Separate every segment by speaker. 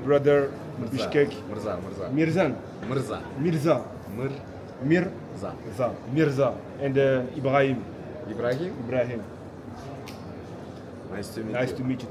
Speaker 1: brother Bishkek.
Speaker 2: Mirza.
Speaker 1: Mirzan.
Speaker 2: Mirza.
Speaker 1: Mirza.
Speaker 2: Mirza.
Speaker 1: Mirza. And Ibrahim.
Speaker 2: Ibrahim.
Speaker 1: Ibrahim.
Speaker 2: Nice to meet
Speaker 1: Nice
Speaker 2: you.
Speaker 1: to meet you.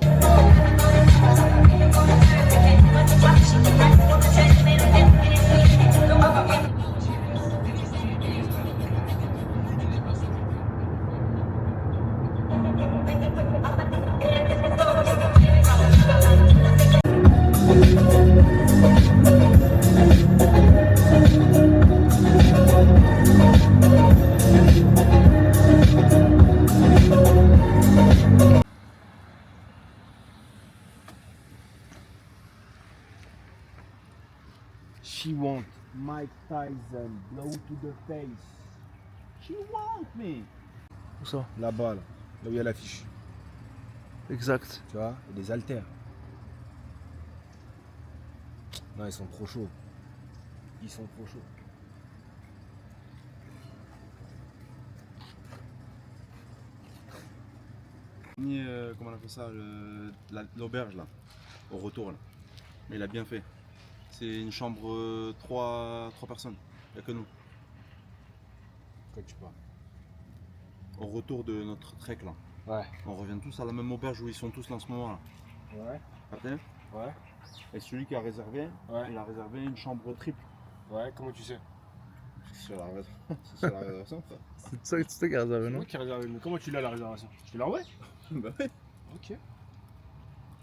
Speaker 1: She want Mike Tyson blow to the face. She want me.
Speaker 3: Où ça?
Speaker 1: Là-bas, là où il y a l'affiche.
Speaker 3: Exact.
Speaker 1: Tu vois, et des haltères. Non, ils sont trop chauds. Ils sont trop chauds.
Speaker 4: Comment on appelle ça, l'auberge là, au retour là. Mais il a bien fait. C'est une chambre 3 personnes, il n'y a que nous.
Speaker 1: Quand tu parles.
Speaker 4: Au retour de notre trek là.
Speaker 1: Ouais.
Speaker 4: On revient tous à la même auberge où ils sont tous là en ce moment là.
Speaker 1: Ouais.
Speaker 4: Attends.
Speaker 1: Ouais.
Speaker 4: Et celui qui a réservé,
Speaker 1: Ouais.
Speaker 4: il a réservé une chambre triple.
Speaker 1: Ouais, comment tu sais?
Speaker 4: C'est sur la réservation ça.
Speaker 3: C'est toi qui as réservé,
Speaker 1: C'est
Speaker 3: non?
Speaker 1: moi qui ai réservé, mais comment tu l'as la réservation? Tu l'as envoyé?
Speaker 4: Bah ouais.
Speaker 1: Ok.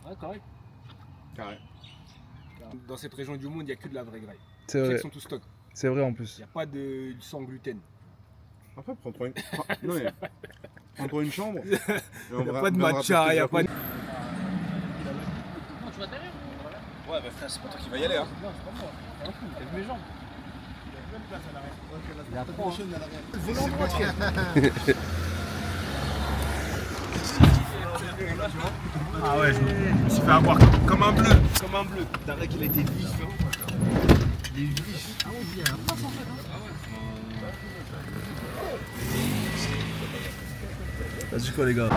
Speaker 1: Ouais, correct.
Speaker 4: Carré.
Speaker 1: Dans cette région du monde, il n'y a que de la vraie graille.
Speaker 3: C'est
Speaker 1: Ceux
Speaker 3: vrai.
Speaker 1: qui sont tous stock.
Speaker 3: C'est vrai en
Speaker 1: Il
Speaker 3: plus.
Speaker 1: n'y a pas de sans gluten.
Speaker 4: Après prends-toi une... non, mais... prends-toi une chambre. Il
Speaker 1: Il n'y a pas de matcha, il n'y a pas de...
Speaker 4: Ouais bah frère, c'est pas toi qui va y aller hein.
Speaker 1: Non, c'est pas moi. C'est un fou, lève mes jambes. Il y a même place à l'arrière. Il y a trop. Le volant droit, tiens. Ah ouais, je me suis fait avoir comme un bleu. Comme un bleu. T'as vrai qu'il a été vif. Hein. Il est vif. Ah ouais, il y a un passe en fait.
Speaker 3: Vas-y quoi les gars?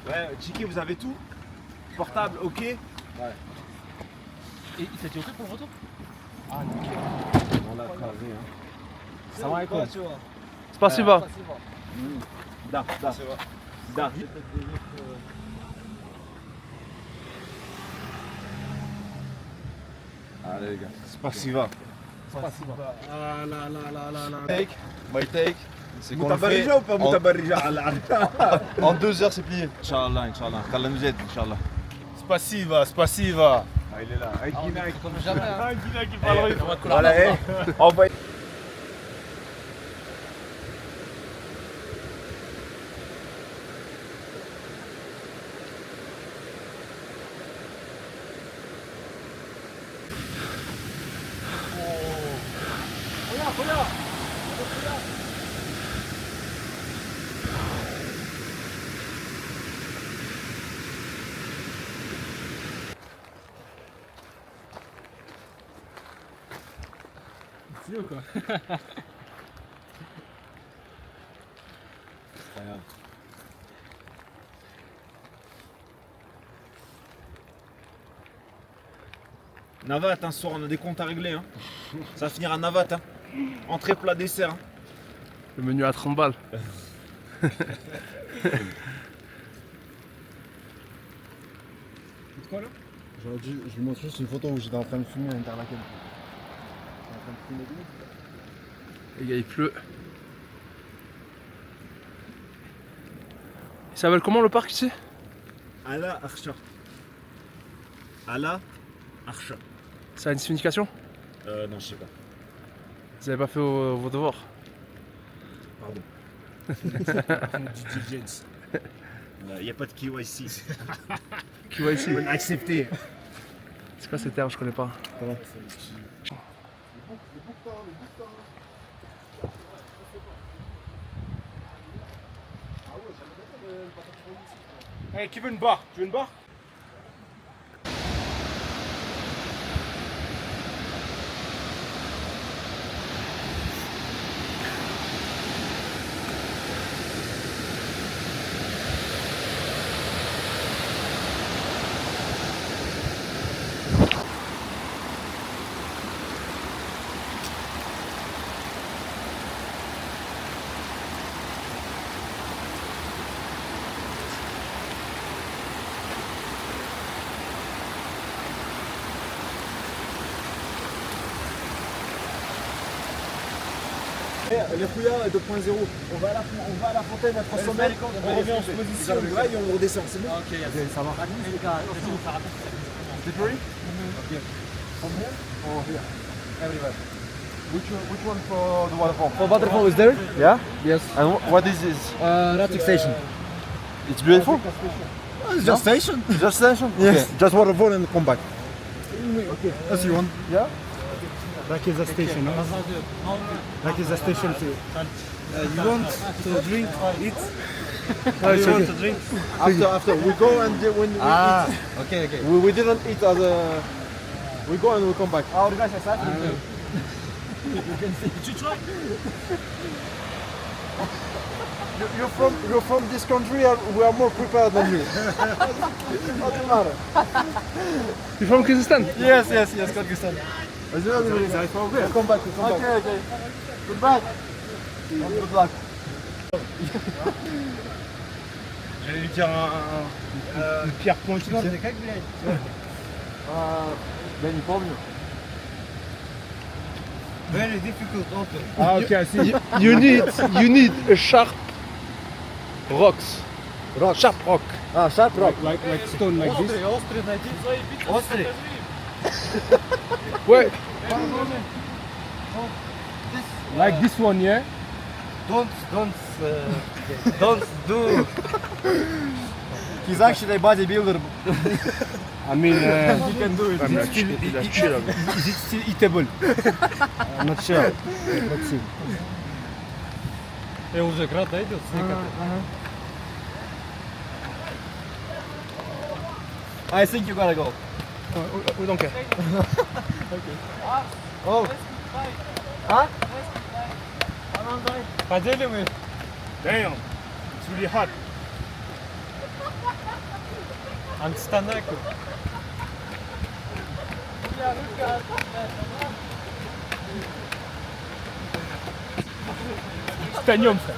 Speaker 1: Ouais, Chiki, vous avez tout? Portable, ok? Ouais.
Speaker 5: Et il t'a dit ok pour le retour?
Speaker 1: Ah, nickel. On l'a cravé, hein. Ça va et quoi?
Speaker 3: Spasiba.
Speaker 1: Da. Da.
Speaker 4: Allez les gars.
Speaker 1: Spasiba.
Speaker 5: Ah là là là là là.
Speaker 4: Take, my take. C'est qu'on le fait
Speaker 1: Moutabarija ou pas Moutabarija?
Speaker 4: en 2 heures c'est plié. Inch'Allah, Inch'Allah. Qu'Allah nous aide, Inch'Allah.
Speaker 1: Spasiba. Ah, il est là.
Speaker 5: Comme jamais. Hein.
Speaker 1: Guina qui parle russe.
Speaker 5: Voilà,
Speaker 1: Envoyez.
Speaker 5: C'est quoi?
Speaker 1: Navat, un soir, on a des comptes à régler. Hein. Ça va finir à Navat. Hein. Entrée, plat, dessert. Hein.
Speaker 3: Le menu à 30 balles.
Speaker 1: Quoi là?
Speaker 2: J'aurais dû, je lui montre juste une photo où j'étais en train de fumer à Interlaken.
Speaker 3: Les gars, il pleut. Il s'appelle comment le parc ici?
Speaker 1: Ala Archa. Ala Archa.
Speaker 3: Ça a une signification?
Speaker 1: Non, je sais pas.
Speaker 3: Vous avez pas fait vos devoirs?
Speaker 1: Pardon. Du diligence. Il n'y a pas de KYC.
Speaker 3: Qui va ici?
Speaker 1: On a accepté.
Speaker 3: C'est quoi ces termes? Je connais pas.
Speaker 1: Hey, qui veut une barre? Tu veux une barre?
Speaker 2: Les fouillards 2.0. On va à la fontaine, à 300 mètres, on revient en position là et on redescend. C'est bon?
Speaker 5: Ok,
Speaker 2: Ça va.
Speaker 1: Slippery?
Speaker 2: Okay. From here?
Speaker 1: Oh, here. Everywhere. Which one for the waterfall?
Speaker 2: For waterfall is there?
Speaker 1: Yeah?
Speaker 2: Yes.
Speaker 1: And what is this?
Speaker 2: Rafting station.
Speaker 1: It's beautiful?
Speaker 2: It's just station.
Speaker 1: Just station?
Speaker 2: Yes.
Speaker 1: Okay. Just waterfall and come back.
Speaker 2: Okay. As you want.
Speaker 1: Yeah?
Speaker 2: Like is a station, no? Like is a station too. You want to drink, eat?
Speaker 3: it's okay.
Speaker 2: drink?
Speaker 1: After we go and when we eat.
Speaker 2: Okay.
Speaker 1: We didn't eat as a... We go and we come back. You're from this country and we are more prepared than you. Doesn't matter.
Speaker 3: You're from Kyrgyzstan?
Speaker 2: Yes, Kyrgyzstan.
Speaker 1: We'll come back. Okay. Goodbye. Good luck.
Speaker 2: J'allais lui dire une pierre pointue.
Speaker 1: Ben il parle mieux.
Speaker 2: Very difficult open.
Speaker 3: Ah, okay, I see. You need a sharp rocks. Sharp rock.
Speaker 1: Ah, sharp rock.
Speaker 2: Like stone like this.
Speaker 5: Острый.
Speaker 3: Ouais.
Speaker 2: Like this one, yeah?
Speaker 5: Don't do.
Speaker 1: He's actually a bodybuilder.
Speaker 2: I mean,
Speaker 1: You can do it.
Speaker 3: Ouais, mais là, chill, là.
Speaker 2: is it still eatable? I'm not sure. Let's see.
Speaker 5: Уже града идет.
Speaker 1: I think you gotta go.
Speaker 3: We don't care.
Speaker 1: Oh.
Speaker 5: Поделим мы.
Speaker 2: Damn, it's really hot.
Speaker 5: Антистанаку.
Speaker 2: Встанемся.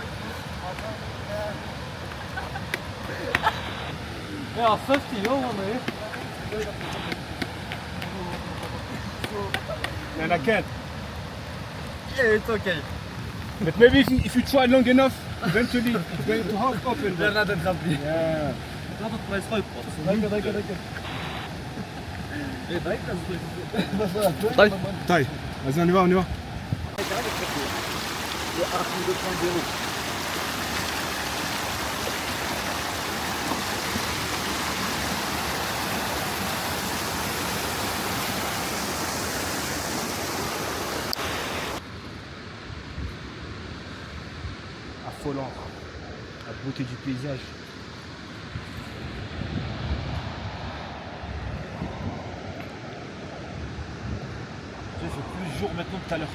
Speaker 5: Оставьте, ёланые.
Speaker 2: And I can't.
Speaker 1: Yeah, it's okay.
Speaker 2: But maybe if you try long enough, eventually it's going to half open. Yeah.
Speaker 5: Что тут происходит просто?
Speaker 3: Дай.
Speaker 2: Taille. Vas-y, on y va. Affolant. La beauté du paysage.
Speaker 5: Il fait plus jour maintenant que tout à l'heure.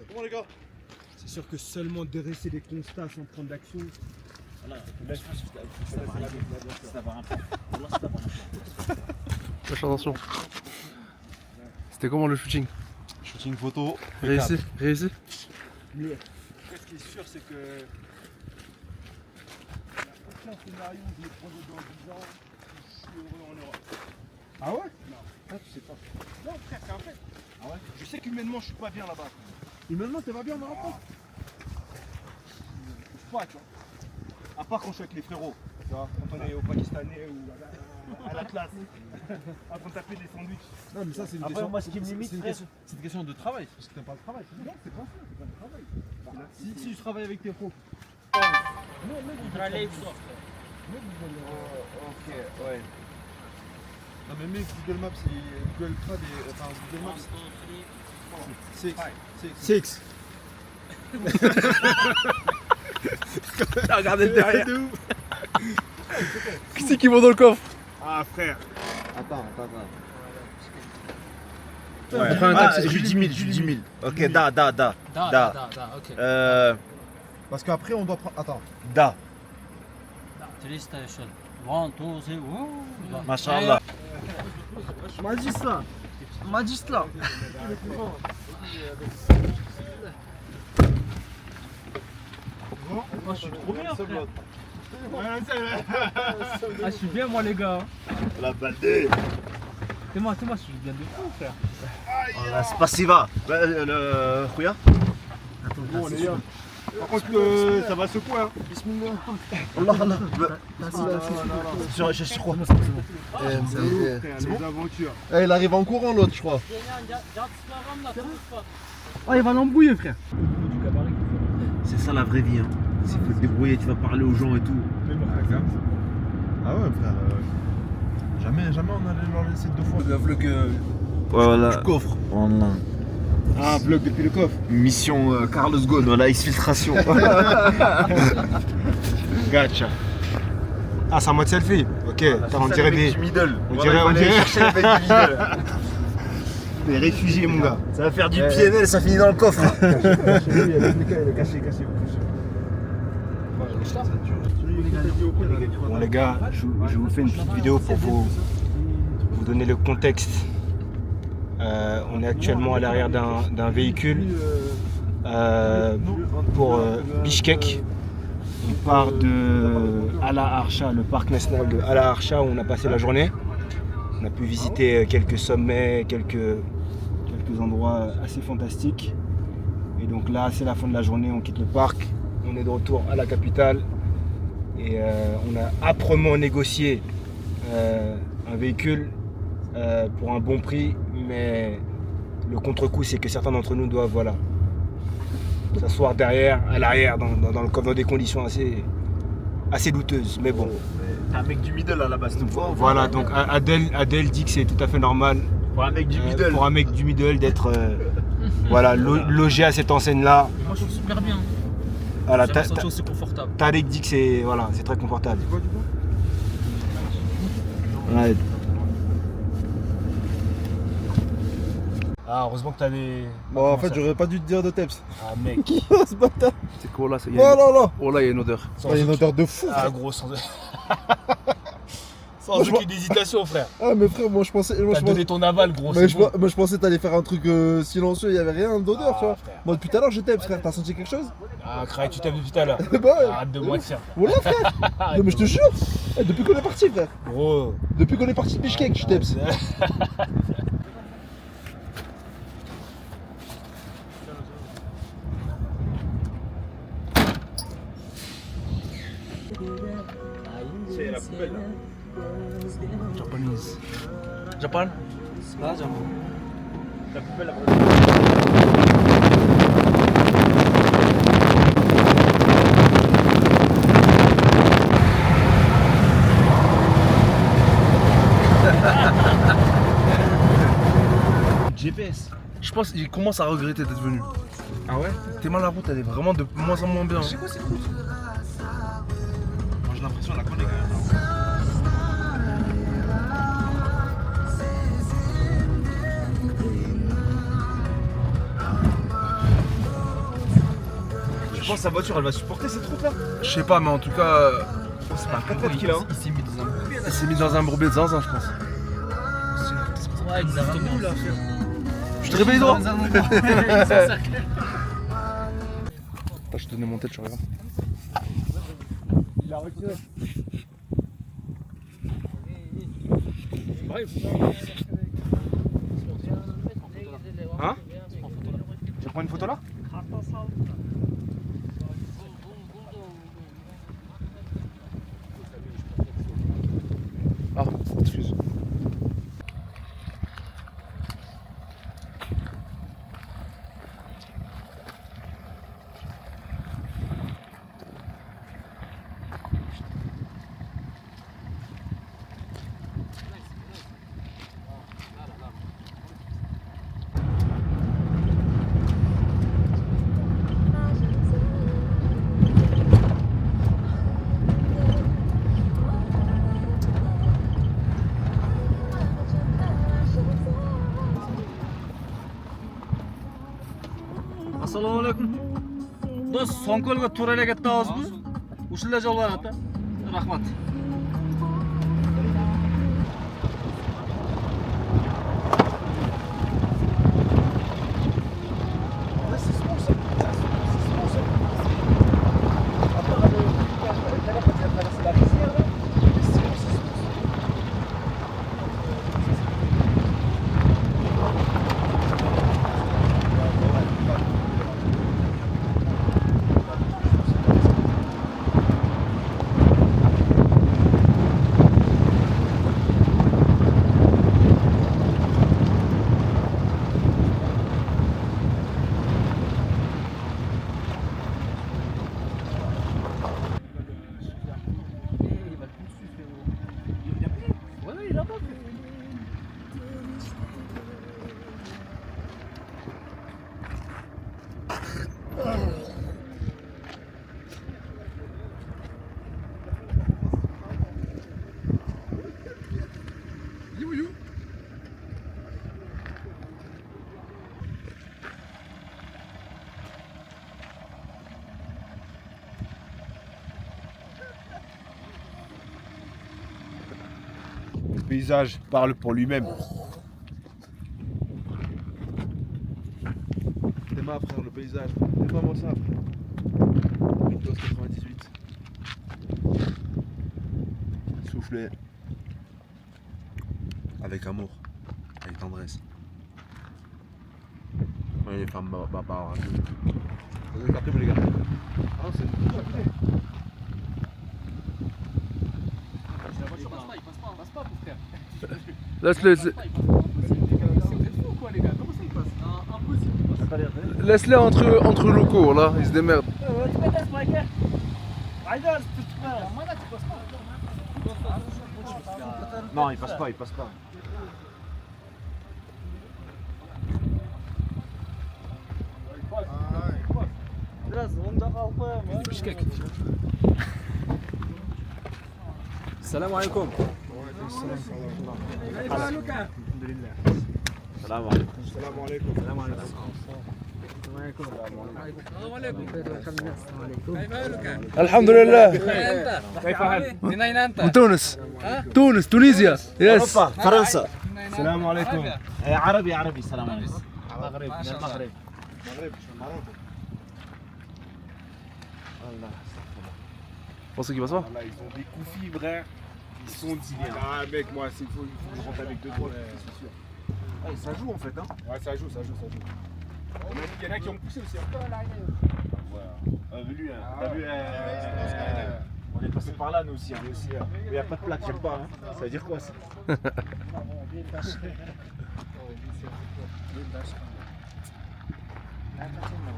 Speaker 1: Comment les gars?
Speaker 2: C'est sûr que seulement dresser des constats sans prendre d'action.
Speaker 3: Fais attention. C'était comment le shooting?
Speaker 4: Shooting photo.
Speaker 3: Réussi?
Speaker 2: Après, ce qui est sûr, c'est que aucun scénario où je me prends dans 10 ans, je suis heureux en Europe.
Speaker 1: Ah ouais?
Speaker 2: Non, ça tu sais pas. Non frère, c'est un fait. Ah ouais? Je sais qu'humainement je suis pas bien là-bas.
Speaker 1: Humainement, t'es pas bien au Maroc?
Speaker 2: Je sais pas, tu vois. À part quand je suis avec les frérots. Tu vois, quand on est au Pakistanais ou à la classe. En train de taper des sandwichs.
Speaker 1: Non, mais ça, c'est une
Speaker 5: Après,
Speaker 1: question.
Speaker 5: moi, ce qui me limite,
Speaker 1: c'est une
Speaker 5: frère.
Speaker 1: question. C'est une question de travail, parce que t'aimes pas le travail. Non, c'est pas ça, c'est pas le travail. Si je travaille avec tes pros.
Speaker 5: Троллейбус.
Speaker 1: Ok, ouais.
Speaker 4: Non mais mec, Google Maps, Google Trad et... Enfin, Google Maps... Six.
Speaker 3: Regardez derrière. Qui c'est qui vont dans le coffre?
Speaker 2: Ah frère.
Speaker 4: Attends.
Speaker 3: On prend un taxi.
Speaker 1: je lui dis 1000, je lui dis 1000. Ok, da,
Speaker 5: ok.
Speaker 4: Parce qu'après on doit prendre... Attends.
Speaker 1: da.
Speaker 5: Three station. 1, 2, 3.
Speaker 1: Mashallah.
Speaker 5: Magistrat. Oh, je suis trop bien, frère. Ah, je suis bien, moi, les gars.
Speaker 1: La baldée.
Speaker 5: C'est moi, je suis bien de fou, frère.
Speaker 1: Oh, spasiba. Le Khouya.
Speaker 2: Bon les gars. Par contre ça va secouer hein. Bismillah.
Speaker 1: Allah. Je suis quoi?
Speaker 2: C'est bon aventures.
Speaker 4: Eh, il arrive en courant l'autre, je crois.
Speaker 5: Oh, il va l'embrouiller, frère.
Speaker 1: C'est ça la vraie vie. Hein. Il faut te débrouiller, tu vas parler aux gens et tout.
Speaker 4: Ah ouais, frère. Jamais on allait leur laisser deux fois. Le vlog
Speaker 1: Voilà.
Speaker 4: du coffre.
Speaker 1: Voilà.
Speaker 2: Ah vlog depuis le coffre.
Speaker 1: Mission Carlos Ghosn, voilà, exfiltration.
Speaker 2: Gacha. Ah c'est en mode selfie. Ok. Attends, on dirait des.
Speaker 1: middle.
Speaker 2: On dirait.
Speaker 1: chercher le mec du middle.
Speaker 2: Des réfugiés mon gars.
Speaker 1: Ça va faire du PNL, ça finit dans le coffre.
Speaker 2: Caché. Bon les gars, je vous fais une petite vidéo pour vous donner le contexte. On est actuellement à l'arrière d'un véhicule pour Bishkek. On part de Ala Archa, le parc national de Ala Archa où on a passé la journée. On a pu visiter quelques sommets, quelques endroits assez fantastiques. Et donc là, c'est la fin de la journée, on quitte le parc. On est de retour à la capitale. Et on a âprement négocié un véhicule pour un bon prix, mais le contre-coup c'est que certains d'entre nous doivent s'asseoir derrière, à l'arrière, dans des conditions assez douteuses, mais bon.
Speaker 1: T'es un mec du middle à la base, nous.
Speaker 2: Voilà, donc Adèle dit que c'est tout à fait normal
Speaker 1: Pour un mec du middle.
Speaker 2: pour un mec du middle d'être logé à cette enseigne-là.
Speaker 5: Moi, je trouve super bien.
Speaker 2: Voilà,
Speaker 5: J'ai ressenti aussi confortable.
Speaker 2: Tarek dit que c'est très confortable. Ouais. Ah, heureusement que t'as des.
Speaker 4: Bon, en fait, j'aurais pas dû te dire de Teps.
Speaker 2: Ah, mec.
Speaker 4: Ce bâtard.
Speaker 3: C'est quoi là?
Speaker 4: Oh là là.
Speaker 3: Oh là, il y a une odeur.
Speaker 4: Il y a une odeur de fou.
Speaker 2: Ah,
Speaker 4: frère.
Speaker 2: gros, sans aucune hésitation, frère.
Speaker 4: Ah, mais frère, moi je pensais.
Speaker 2: T'as donné ton aval, gros.
Speaker 4: Mais
Speaker 2: c'est bon.
Speaker 4: moi je pensais que t'allais faire un truc silencieux, il y avait rien d'odeur, tu vois.
Speaker 2: frère.
Speaker 4: Moi depuis tout à l'heure je Teps, frère, t'as senti quelque chose?
Speaker 2: Ah, Craig, tu t'aimes depuis tout à l'heure.
Speaker 4: Bah ouais.
Speaker 2: Arrête de mentir.
Speaker 4: Voilà, frère. Non, mais je te jure. Eh, depuis qu'on est parti, frère.
Speaker 2: Gros.
Speaker 4: Depuis qu'on est parti de Bishkek, je Teps.
Speaker 2: C'est la poubelle là.
Speaker 3: Japanese. Japan?
Speaker 5: Ah, j'avoue.
Speaker 2: La poubelle là.
Speaker 3: GPS. Je pense qu'il commence à regretter d'être venu.
Speaker 2: Ah ouais?
Speaker 3: Tellement la route elle est vraiment de moins en moins bien.
Speaker 4: C'est quoi cette route?
Speaker 3: Moi j'ai l'impression de la connaître quand même.
Speaker 1: Je pense que sa voiture elle va supporter cette route là.
Speaker 3: Je sais pas, mais en tout cas,
Speaker 1: C'est pas un 4x4 qu'il a. Hein.
Speaker 5: Il s'est mis dans un bourbier, là.
Speaker 3: il s'est mis dans un bourbier de zinzin, je pense.
Speaker 5: Ouais, exactement. Là,
Speaker 3: Je te réveille droit.
Speaker 5: Attends,
Speaker 3: Attends, je te donnais mon tête, je regarde.
Speaker 2: Il a retiré. Hein? Tu prends une photo là?
Speaker 3: Ah, excuse.
Speaker 5: Assalomu alaykum. Do'st, Sonko'lga to'raga ketdingizmi? O'shanda javob beradi. Rahmat.
Speaker 1: Le paysage parle pour lui-même.
Speaker 4: Théma frère, le paysage. Théma-moi ça frère. Windows 98. Souffler. Avec amour. Avec tendresse. Ouais, les femmes barbares. Vous avez capté les gars? Ah c'est
Speaker 3: Laisse-les entre locaux là, ils se démerdent.
Speaker 1: Non, il passe pas, il passe pas.
Speaker 5: Salam alaikum.
Speaker 1: Salam alaikum. Salam alaikum.
Speaker 3: الحمد لله.
Speaker 1: كيف حالك؟
Speaker 5: من أين أنت؟
Speaker 3: من تونس. تونس تونيزيا. يس.
Speaker 1: اوروبا فرنسا. السلام عليكم. عربي عربي السلام عليكم. المغرب من المغرب.
Speaker 3: Pensez qu'il passe pas?
Speaker 1: Voilà, ils ont des coups frère. Ils sont divins. Ah mec, moi il faut que je rentre avec deux droits, c'est sûr.
Speaker 4: Ah, ça joue en fait hein.
Speaker 1: Ouais, ça joue. Il y en a qui ont poussé aussi. Lui, t'as vu, on est passé par là nous aussi. Il n'y a pas de plaque, j'aime pas. Hein. Ça veut dire quoi ça?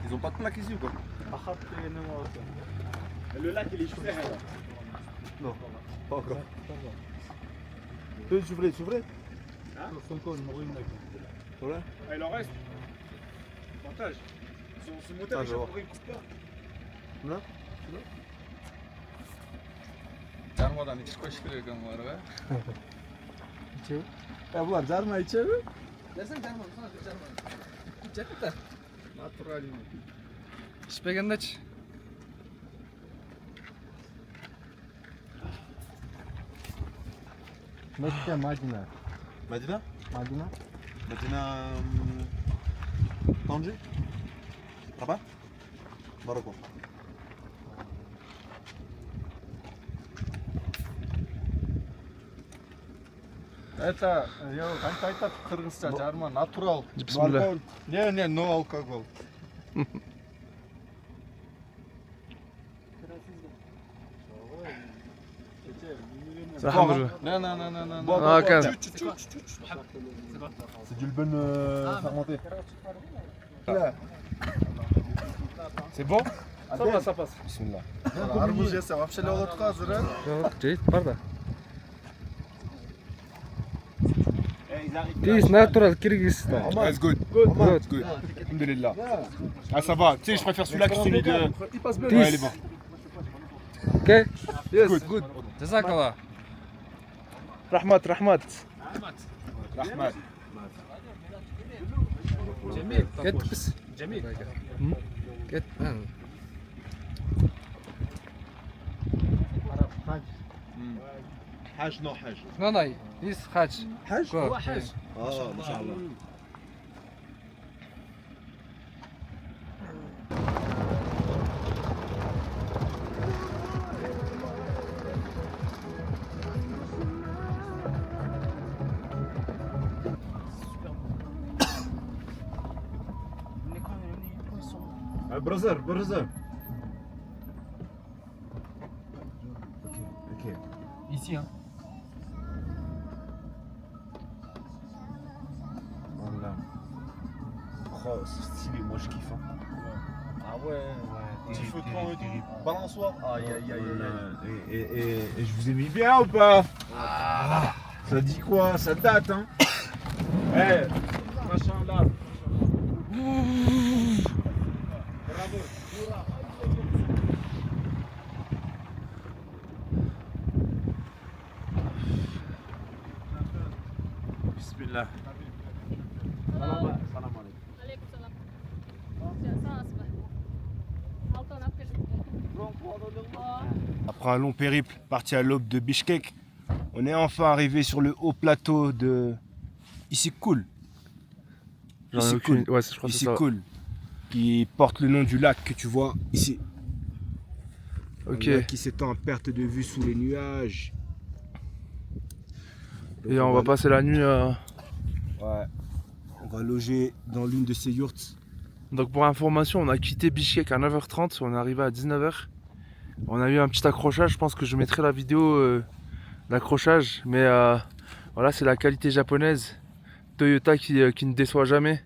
Speaker 4: Ils ont pas de plaque ici ou quoi?
Speaker 1: Le lac il est juste derrière là.
Speaker 4: Non, pas encore. S'ouvrez. Voilà.
Speaker 1: Ah, il en reste. Montage. Ce montage,
Speaker 4: Ah, je vois.
Speaker 1: il coupe pas.
Speaker 4: Là?
Speaker 5: Darmadan hiç koş kırıkan var be.
Speaker 4: Ya bu var zarma içeri.
Speaker 5: Dersen Darmadan sana Darmadan. Çekti de. Natural. İşpegendeç.
Speaker 3: مكة مدينة.
Speaker 4: مدينة؟
Speaker 3: مدينة.
Speaker 4: مدينة طنجة؟ رباط؟ ماروكو.
Speaker 6: Это, я айтады қырғызша жарма, натурал.
Speaker 3: Bismillah.
Speaker 6: Не, no алкоголь.
Speaker 3: الحمد لله.
Speaker 6: Не.
Speaker 3: اه كان.
Speaker 4: C'est du lben fermenté.
Speaker 1: C'est bon?
Speaker 6: Ça passe.
Speaker 1: Bismillah.
Speaker 6: Арбуз жесе, вообще лёд қазір.
Speaker 3: جيد برضه.
Speaker 1: Ils arrivent.
Speaker 3: This natural Kyrgyzstan.
Speaker 1: That's good.
Speaker 3: Good.
Speaker 1: Good. Alhamdulillah. Ah ça va. Tu sais, je préfère celui-là que celui de. Ouais, il est bon.
Speaker 3: Okay. Yes.
Speaker 1: Good.
Speaker 5: Jazakallah.
Speaker 3: رحمت.
Speaker 1: Rahmat.
Speaker 5: Kettik biz. جميل.
Speaker 6: حاج نو حاج.
Speaker 3: Non, non, this Hajj.
Speaker 6: حاج؟
Speaker 3: هو
Speaker 5: حاج.
Speaker 6: ما شاء الله. برزر برزر. اوكي.
Speaker 5: Ici hein.
Speaker 6: Voilà. Oh, c'est stylé, moi je kiffe. Hein.
Speaker 5: Ah ouais.
Speaker 6: Petit feutre et tout. Balançoire. Aïe aïe aïe aïe. Et je vous ai mis bien ou pas? Ça dit quoi? Ça date hein. Eh, machin là. Bismillah.
Speaker 7: عليكم السلام. Ça أصبح. ألطون أبكر.
Speaker 2: Après un long périple parti à l'aube de Bishkek, on est enfin arrivé sur le haut plateau de Issyk-Kul.
Speaker 3: J'en ai
Speaker 2: Issyk-Kul.
Speaker 3: aucune. Ouais, je crois que c'est ça.
Speaker 2: Issyk-Kul, qui porte le nom du lac que tu vois ici.
Speaker 3: Ok.
Speaker 2: Un lac qui s'étend à perte de vue sous les nuages. Donc
Speaker 3: Et on va passer la nuit.
Speaker 2: Ouais. On va loger dans l'une de ces yurts.
Speaker 3: Donc pour information, on a quitté Bishkek à 9h30, on est arrivé à 19h. On a eu un petit accrochage, je pense que je mettrai la vidéo d'accrochage. Mais voilà, c'est la qualité japonaise. Toyota qui ne déçoit jamais,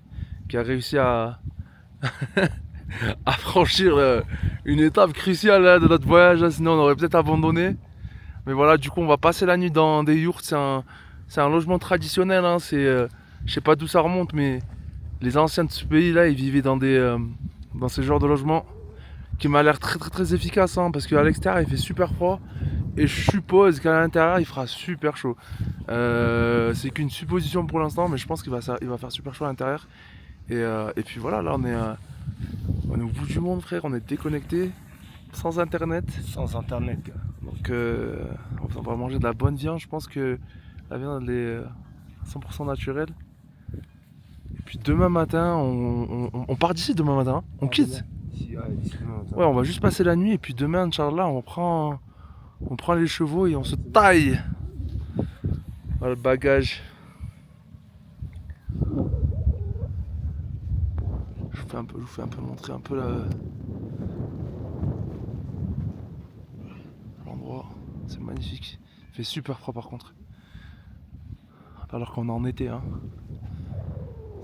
Speaker 3: qui a réussi à, à franchir une étape cruciale là, de notre voyage. Sinon on aurait peut-être abandonné. Mais voilà, du coup on va passer la nuit dans des yurts. C'est un logement traditionnel, hein. Je sais pas d'où ça remonte, mais les anciens de ce pays là, ils vivaient dans ce genre de logement qui m'a l'air très efficace, hein, parce qu'à l'extérieur il fait super froid et je suppose qu'à l'intérieur il fera super chaud. C'est qu'une supposition pour l'instant, mais je pense qu'il va faire super chaud à l'intérieur. Et puis voilà, là on est au bout du monde, frère, on est déconnecté, sans internet.
Speaker 2: Sans internet, gars.
Speaker 3: Donc on va manger de la bonne viande, je pense que la viande elle est 100% naturelle. Et puis demain matin, on part d'ici demain matin, hein. On quitte. Ouais, on va juste passer la nuit et puis demain, Inch'Allah, on prend les chevaux et on se taille. Voilà le bagage. Je vous fais un peu montrer un peu l'endroit. C'est magnifique. Il fait super froid par contre. Alors qu'on est en été, hein.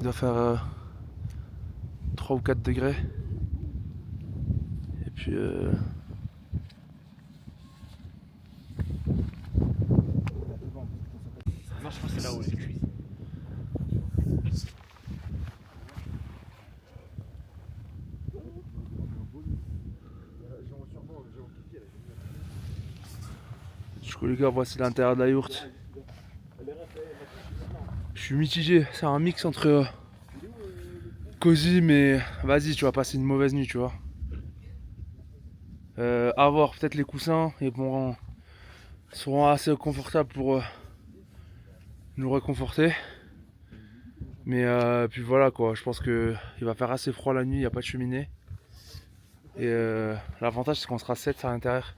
Speaker 3: Il doit faire 3 ou 4 degrés. Et puis
Speaker 2: Non, je pense que c'est là où c'est cuit.
Speaker 3: du coup les gars, voici l'intérieur de la yourte. Je suis mitigé, c'est un mix entre cosy, mais vas-y, tu vas passer une mauvaise nuit, tu vois. À voir, peut-être les coussins seront assez confortables pour nous réconforter. Mais puis voilà quoi, je pense que il va faire assez froid la nuit, il n'y a pas de cheminée. Et l'avantage c'est qu'on sera 7 à l'intérieur.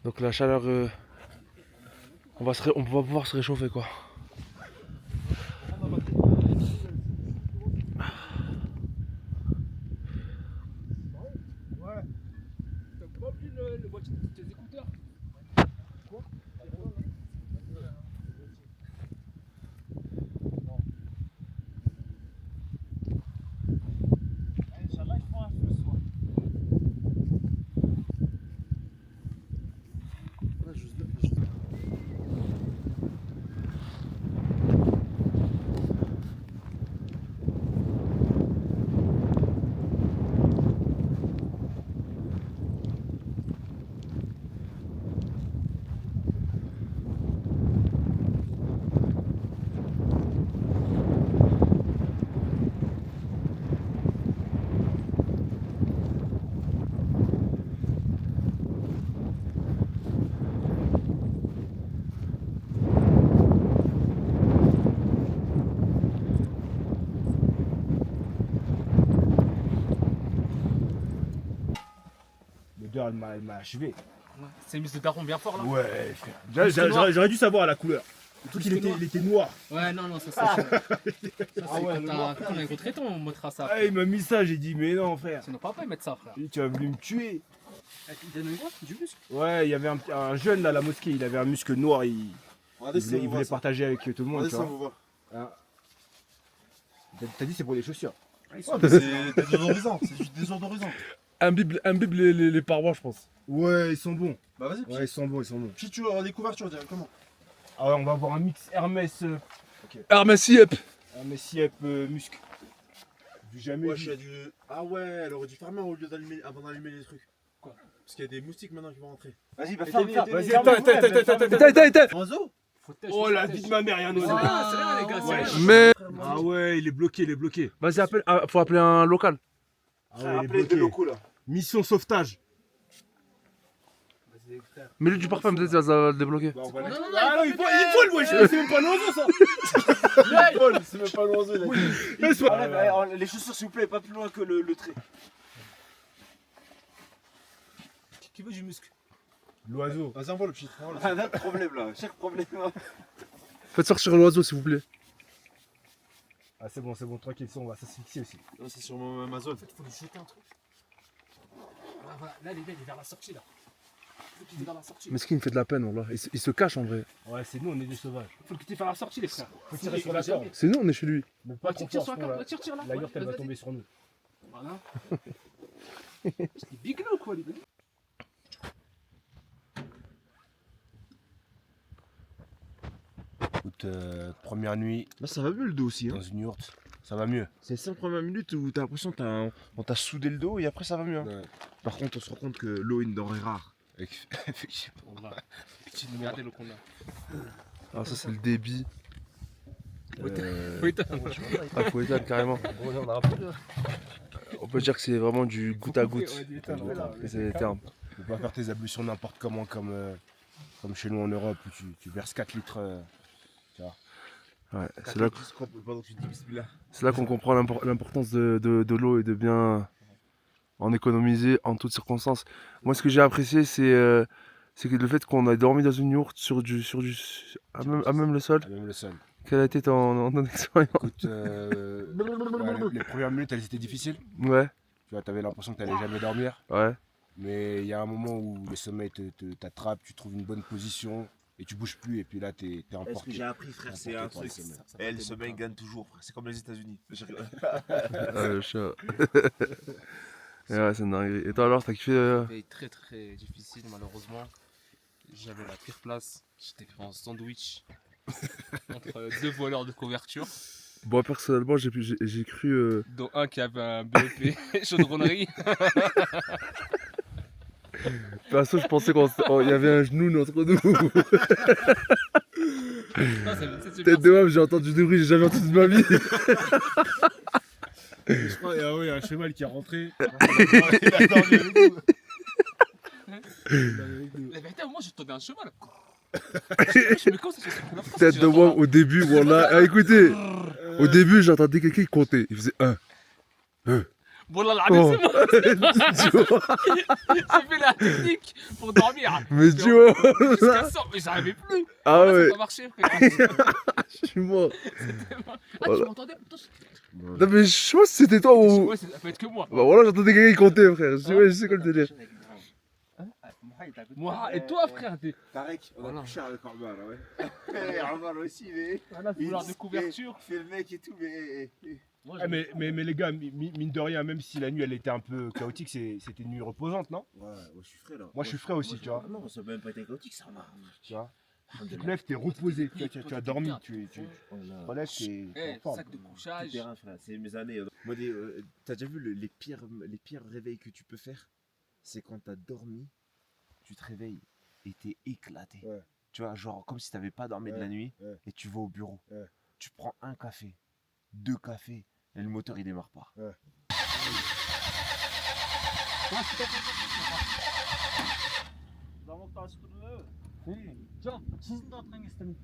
Speaker 3: Donc la chaleur, on va pouvoir se réchauffer quoi.
Speaker 2: L'odeur, elle m'a achevé.
Speaker 5: C'est une mise de daron bien fort là.
Speaker 2: Ouais, frère. J'aurais dû savoir la couleur. Le truc, il était noir.
Speaker 5: Ouais, non, ça c'est chaud. Ça, c'est
Speaker 2: ouais,
Speaker 5: quand on a rencontré ton, on montrera ça.
Speaker 2: Ah, il m'a mis ça, j'ai dit, mais non, frère.
Speaker 5: C'est nos papas, ils mettent ça, frère.
Speaker 2: Tu as voulu me tuer.
Speaker 5: Il donne quoi? Du muscle.
Speaker 2: Ouais, il y avait un jeune là à la mosquée, il avait un muscle noir, il voulait partager avec tout le monde. Tu vois. Ah. T'as dit c'est pour les chaussures.
Speaker 4: C'est désodorisant, c'est juste désodorisant.
Speaker 3: Imbibe les parois, je pense.
Speaker 2: Ouais, ils sont bons.
Speaker 4: Bah vas-y,
Speaker 2: Ouais, ils sont bons.
Speaker 4: puis tu auras des couvertures directement.
Speaker 2: Ah ouais, on va avoir un mix Hermès.
Speaker 3: Hermès Yep.
Speaker 2: Hermès Yep musc. J'ai jamais
Speaker 4: Ouais,
Speaker 2: vu.
Speaker 4: j'ai dû. Ah ouais, elle aurait dû fermer au lieu d'allumer avant d'allumer les trucs. Quoi? Parce qu'il y a des moustiques maintenant qui vont rentrer.
Speaker 2: Vas-y, bah
Speaker 4: ferme, ferme.
Speaker 2: Vas-y,
Speaker 3: Attends.
Speaker 4: Oiseau?
Speaker 2: Oh la vie de ma mère, y'a un oiseau.
Speaker 5: Ah, c'est rien, les gars, c'est rien.
Speaker 3: Mais.
Speaker 2: Ah ouais, il est bloqué.
Speaker 3: Vas-y, appelle. Faut appeler un local.
Speaker 2: Ah ouais, il est bloqué.
Speaker 4: là.
Speaker 2: Mission sauvetage.
Speaker 3: Mets-lui du parfum, peut-être ça va le débloquer.
Speaker 5: Non,
Speaker 2: Ah non, il vole, wesh. C'est même pas l'oiseau ça.
Speaker 4: C'est même pas l'oiseau.
Speaker 2: Les chaussures, s'il vous plaît, pas plus loin que le trait.
Speaker 5: Qui veut du muscle?
Speaker 2: L'oiseau.
Speaker 4: Vas-y, envoie le petit.
Speaker 2: Un autre problème là, chaque problème.
Speaker 3: Faites sortir l'oiseau, s'il vous plaît.
Speaker 2: Ah c'est bon, tranquille, on va s'asphyxier aussi.
Speaker 4: C'est sur Amazon.
Speaker 5: En fait, il faut lui jeter un truc. Voilà, là, les gars, il est vers la sortie là. Faut qu'il est vers la sortie.
Speaker 3: Mais ce qui me fait de la peine, là. Il se cache en vrai.
Speaker 2: Ouais, c'est nous, on est des sauvages.
Speaker 5: Faut que tu vers la sortie, les frères.
Speaker 2: Faut tirer sur la corde.
Speaker 3: C'est nous, on est chez lui.
Speaker 2: Mais pas
Speaker 5: Tire,
Speaker 2: trop
Speaker 5: tire
Speaker 2: fort,
Speaker 5: sur la
Speaker 2: sinon
Speaker 5: corde, tire là.
Speaker 2: la yourte, elle va
Speaker 5: Vas-y.
Speaker 2: tomber sur nous.
Speaker 5: Voilà. C'est big là ou quoi, les gars?
Speaker 2: Écoute, première nuit
Speaker 6: Là, ça va mieux le dos aussi.
Speaker 2: dans une yourte, ça va mieux.
Speaker 6: C'est les 5 premières minutes où t'as l'impression qu'on t'a soudé le dos et après ça va mieux. Hein.
Speaker 2: Ouais.
Speaker 6: Par contre, on se rend compte que l'eau est une denrée rare.
Speaker 2: Effectivement.
Speaker 5: Petite merde, le qu'on a.
Speaker 3: Ah, ça, c'est le débit.
Speaker 5: Faut éteindre.
Speaker 3: Ah, faut éteindre carrément. On peut dire que c'est vraiment du goutte à goutte. Et c'est les termes.
Speaker 2: Tu peux pas faire tes ablutions n'importe comment comme chez nous en Europe où tu verses 4 litres.
Speaker 3: Ouais, c'est là qu'on comprend l'importance de l'eau et de bien en économiser en toutes circonstances. Moi, ce que j'ai apprécié, c'est que le fait qu'on a dormi dans une yourte à même le sol.
Speaker 2: Même le sol.
Speaker 3: Quelle a été ton expérience?
Speaker 2: Écoute, les premières minutes elles étaient difficiles.
Speaker 3: Ouais,
Speaker 2: Tu vois, t'avais l'impression que t'allais jamais dormir.
Speaker 3: ouais.
Speaker 2: Mais il y a un moment où le sommeil t'attrape, tu trouves une bonne position et tu bouges plus et puis là t'es
Speaker 6: Ce
Speaker 2: emporté.
Speaker 6: que j'ai appris, frère, c'est un truc. Et le sommeil gagne toujours, frère. C'est comme les États-Unis.
Speaker 3: Le chat. Et ouais, c'est une dinguerie. Et toi alors, t'as kiffé
Speaker 5: C'était très très difficile, malheureusement. J'avais la pire place. J'étais en sandwich entre deux voleurs de couverture,
Speaker 3: Bon, personnellement, j'ai cru.
Speaker 5: dont un qui avait un BEP chaudronnerie.
Speaker 3: Perso, je pensais qu'il y avait un genou entre nous.
Speaker 5: Non, c'est super.
Speaker 3: Tête de homme, j'ai entendu du bruit, j'ai jamais entendu de ma vie.
Speaker 2: Je crois qu'il y a un cheval qui est rentré.
Speaker 5: La vérité, moi j'ai tombé un cheval. Je me commence à se la
Speaker 3: Tête de homme au début, voilà. Ah, écoutez, au début, j'entendais quelqu'un qui comptait. Il faisait 1.
Speaker 5: Bon, là,
Speaker 3: Oh.
Speaker 5: c'est moi. J'ai fait la technique pour dormir.
Speaker 3: Mais tu vois,
Speaker 5: Jusqu'à ça, mais j'arrivais plus.
Speaker 3: ah
Speaker 5: Là,
Speaker 3: ouais,
Speaker 5: ça n'a pas marché, frère.
Speaker 3: je suis mort.
Speaker 5: Ah,
Speaker 3: Voilà.
Speaker 5: tu m'entendais? Putain,
Speaker 3: Non, mais je sais pas si c'était toi ou.
Speaker 5: ouais, ça peut être que moi.
Speaker 3: Bah voilà, j'entendais quelqu'un qui comptait, frère. Je sais quoi le délire.
Speaker 5: Moi et toi, frère.
Speaker 6: Tarek, on a
Speaker 5: Voilà.
Speaker 6: couché avec Omar, ouais. Et Omar aussi, mais.
Speaker 5: Voilà, voleur de couverture.
Speaker 6: Il fait le mec et tout, mais.
Speaker 5: Moi,
Speaker 2: Ah, mais les gars, mine de rien, même si la nuit elle était un peu chaotique, c'était une nuit reposante, non?
Speaker 6: Ouais, je suis frais là.
Speaker 2: Moi je suis frais aussi, tu vois.
Speaker 6: Non, ça n'a même pas été chaotique, ça va.
Speaker 2: Tu vois. Tu te lèves, t'es reposé, tu as dormi, tu te relèves, t'es
Speaker 5: Eh,
Speaker 2: en forme.
Speaker 5: sac de couchage.
Speaker 6: Terrain, frère, c'est mes années. Moi, t'as déjà vu les pires réveils que tu peux faire? C'est quand t'as dormi, tu te réveilles et t'es éclaté.
Speaker 2: Ouais.
Speaker 6: Tu vois, genre comme si t'avais pas dormi de la nuit
Speaker 2: ouais.
Speaker 6: et tu vas au bureau.
Speaker 2: Ouais.
Speaker 6: Tu prends un café, 2 cafés et le moteur il démarre pas.
Speaker 2: Ouais.
Speaker 5: Can, sizin de atman istedim.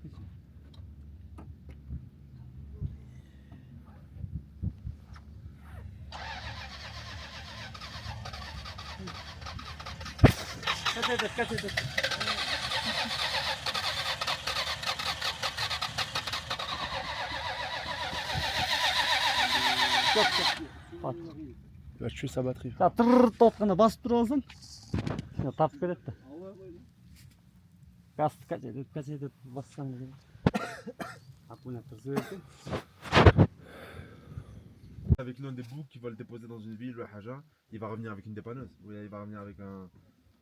Speaker 3: Il va tuer sa batterie.
Speaker 8: Ya tırr topkana basıp duralım. Ya tap veretti. Gaz kaç edip bassan dedi. Akuna tırzıverdi.
Speaker 4: Avec l'un des boucs qui va le déposer dans une ville, le Haja, il va revenir avec une dépanneuse. Ou il va revenir avec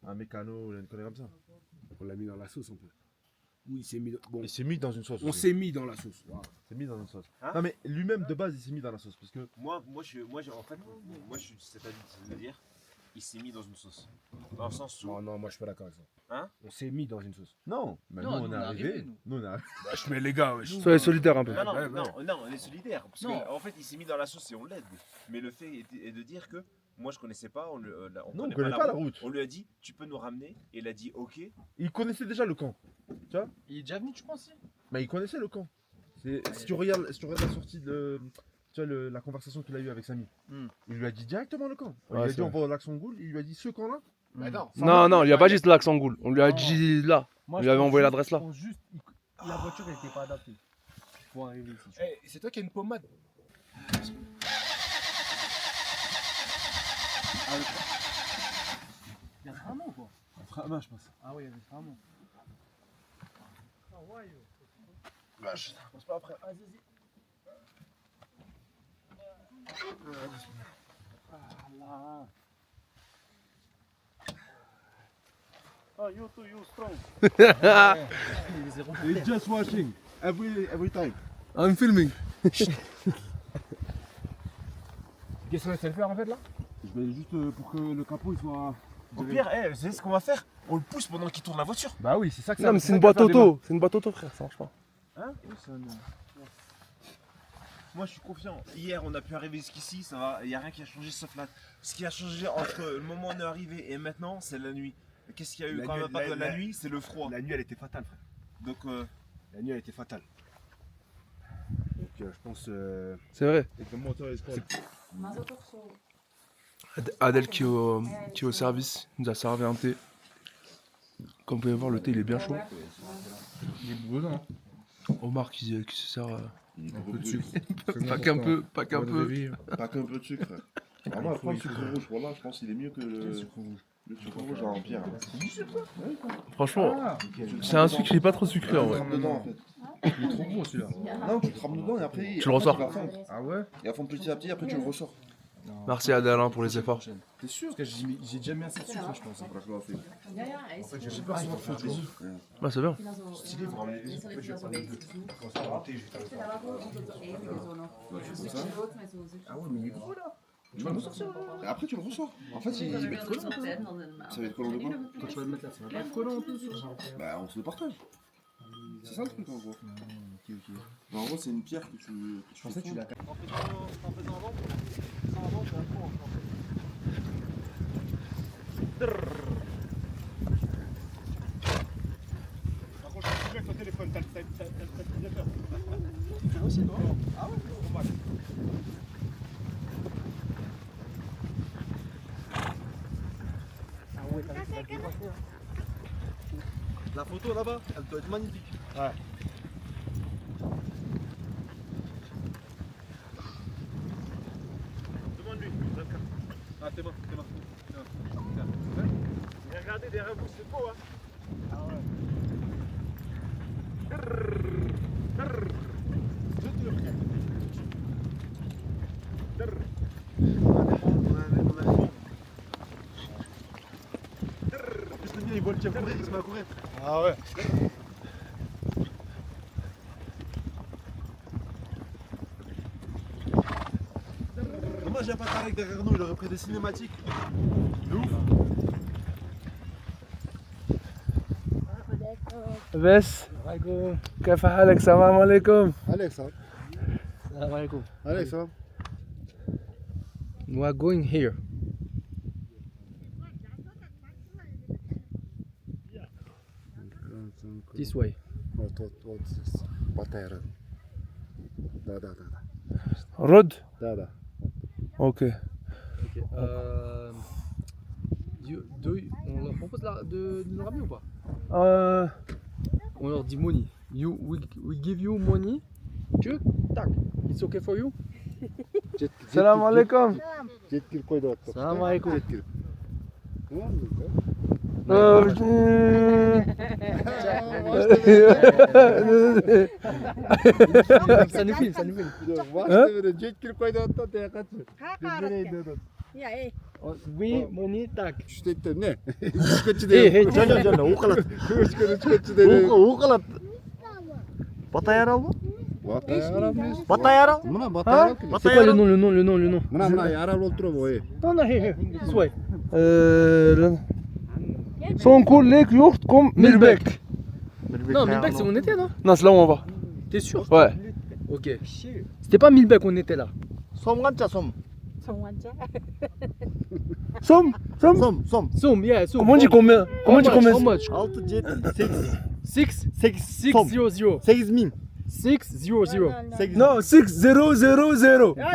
Speaker 4: un mécano ou une connerie comme ça.
Speaker 1: On l'a mis dans la sauce un peu. Oui, il s'est mis. Bon,
Speaker 4: Il s'est mis dans une sauce.
Speaker 1: on
Speaker 4: aussi.
Speaker 1: s'est mis dans la sauce. Voilà.
Speaker 4: Il s'est mis dans une sauce.
Speaker 2: Hein
Speaker 4: Non mais lui-même de base il s'est mis dans la sauce parce que
Speaker 2: Moi, je suis de cet avis, c'est-à-dire, il s'est mis dans une sauce. Dans le sens où.
Speaker 1: Non, moi je suis pas d'accord avec ça.
Speaker 2: Hein?
Speaker 1: On s'est mis dans une sauce.
Speaker 4: non, mais
Speaker 5: Non,
Speaker 4: nous on
Speaker 5: nous,
Speaker 4: est
Speaker 5: on est
Speaker 4: arrivé.
Speaker 5: arrivés, nous.
Speaker 4: Nous on est arrivé.
Speaker 1: Mais les gars, wesh.
Speaker 3: Soyez solidaires un peu.
Speaker 2: Non, non,
Speaker 1: ouais,
Speaker 2: non, on est solidaire. Parce
Speaker 5: Non.
Speaker 2: qu'en fait, il s'est mis dans la sauce et on l'aide. Mais le fait est de dire que moi, je connaissais pas, on
Speaker 4: Non, on connaît pas la route.
Speaker 2: On lui a dit, tu peux nous ramener. Et il a dit, ok.
Speaker 4: Il connaissait déjà le camp.
Speaker 5: Il est déjà venu, tu penses?
Speaker 4: Mais il connaissait le camp. Si tu regardes la sortie de. Tu vois la conversation qu'il a eue avec Samy. Il lui a dit directement le camp. Il
Speaker 3: Ouais,
Speaker 4: lui a
Speaker 3: c'est
Speaker 4: dit on va au lac Songoul. Il lui a dit ce camp là.
Speaker 1: Mais non.
Speaker 3: Non, il lui a pas dit ce lac Sangoul. On lui a dit là.
Speaker 8: Moi,
Speaker 3: Il
Speaker 8: je
Speaker 3: avait
Speaker 8: pense
Speaker 3: envoyé
Speaker 8: juste-
Speaker 3: l'adresse là.
Speaker 8: je pense juste, la voiture elle était pas adaptée pour arriver ici.
Speaker 1: Eh, c'est toi qui as une pommade.
Speaker 8: Il y a vraiment quoi.
Speaker 4: Frama je pense.
Speaker 8: Ah ouais, il y avait vraiment.
Speaker 4: Vache.
Speaker 8: Je pense pas après. Vas-y, vas-y. Ah là. Oh, you too, you strong.
Speaker 4: He's just watching every time.
Speaker 3: I'm filming.
Speaker 1: Qu'est-ce qu'on essaie de faire en fait là?
Speaker 4: Je vais juste pour que le capot il soit.
Speaker 2: Au pire, vous savez ce qu'on va faire? On le pousse pendant qu'il tourne la voiture.
Speaker 1: Bah oui, c'est ça que ça
Speaker 3: Non, mais c'est une boîte auto. C'est une boîte auto, frère. Ça marche pas.
Speaker 2: Moi, je suis confiant. Hier, on a pu arriver jusqu'ici, ça va. Il n'y a rien qui a changé sauf là. Ce qui a changé entre le moment où on est arrivé et maintenant, c'est la nuit. Qu'est-ce qu'il y a eu
Speaker 1: La
Speaker 2: quand
Speaker 1: nuit,
Speaker 2: même pas de la
Speaker 1: la-
Speaker 2: nuit? C'est le froid.
Speaker 1: La nuit elle était fatale, frère.
Speaker 2: Donc,
Speaker 1: La nuit elle était fatale. Donc je pense.
Speaker 3: C'est vrai.
Speaker 4: Et le moteur est spoil.
Speaker 3: Adèle qui est au service nous a servi un thé. Comme vous pouvez voir, le thé il est bien chaud.
Speaker 4: Il est brûlant.
Speaker 3: Omar qui se sert
Speaker 4: Un peu de sucre.
Speaker 3: pas qu'un peu.
Speaker 4: Pas qu'un peu de sucre. Vraiment, prends le sucre rouge. Voilà, je pense qu'il est mieux que le sucre rouge. Le sucre rouge en pierre.
Speaker 3: Franchement, c'est un sucre qui est pas trop sucré en
Speaker 4: Tu
Speaker 3: vrai.
Speaker 4: trempes dedans en fait. Il est trop gros celui-là. Non, tu trempes dedans et après.
Speaker 3: Tu le ressors.
Speaker 4: Il va fondre.
Speaker 1: Ah ouais?
Speaker 4: Il va fondre petit à petit, après tu le ressors.
Speaker 3: Merci Adèle hein, pour les efforts.
Speaker 1: T'es sûr? Parce que j'ai déjà mis assez de sucre, je pense.
Speaker 4: Après, je l'ai fait.
Speaker 1: En fait, j'ai peur de faire des sucres.
Speaker 3: Bah c'est bien.
Speaker 2: stylé, vous ramenez des
Speaker 1: Après, je vais prendre deux. Quand ça va monter, je vais faire le faire. Ah ouais, mais il est gros là. Tu vas le sortir là.
Speaker 4: Et après, tu le ressors. En fait, il va être collant. Ça va être collant de quoi?
Speaker 1: Quand tu vas le mettre là, ça va pas être collant en plus.
Speaker 4: Bah, on se le partage. C'est ça le truc en gros. Mais en gros, c'est une pierre que tu.
Speaker 1: Je pensais que tu l'as.
Speaker 2: Par contre, je suis avec ton téléphone, t'as le téléphone.
Speaker 1: Ah ouais, c'est toi? Ah ouais?
Speaker 4: La photo là-bas, elle doit être magnifique.
Speaker 2: Demande-lui. Ah, t'es bon. Et regardez derrière vous, c'est beau, hein.
Speaker 4: Il voit le tien courir, il se met à courir.
Speaker 2: Ah ouais.
Speaker 4: Dommage, il n'y a pas Tarek derrière nous, il aurait pris des cinématiques. De ouf.
Speaker 3: بس كيف حالك السلام عليكم
Speaker 6: Alex, hein?
Speaker 8: Salam alaikum.
Speaker 6: Alex, hein?
Speaker 3: we are going here this way
Speaker 6: Вот здесь. Батайра. Да.
Speaker 3: road
Speaker 6: Да.
Speaker 3: ok
Speaker 9: On leur propose de nous ramener ou pas?
Speaker 3: Euh,
Speaker 9: On leur dit money. We give you money. Tu tac. It's okay for you?
Speaker 3: salam alaikum.
Speaker 9: Salam alaikum. Ça nous filme, ça nous filme. Oui, money, tac. C'est quoi le nom? Non, here. This way.
Speaker 3: Son lek yourt comme Milbek.
Speaker 9: Non, Milbek, c'est où on était, non?
Speaker 3: Non, c'est là où on va.
Speaker 9: T'es sûr?
Speaker 3: Ouais.
Speaker 9: Ok. C'était pas Milbek, on était là.
Speaker 3: Som.
Speaker 9: Somme, yeah, Somme.
Speaker 3: Comment on dit combien? Comment on dit combien?
Speaker 9: How much? 6 600. 600.
Speaker 3: Non, 6000.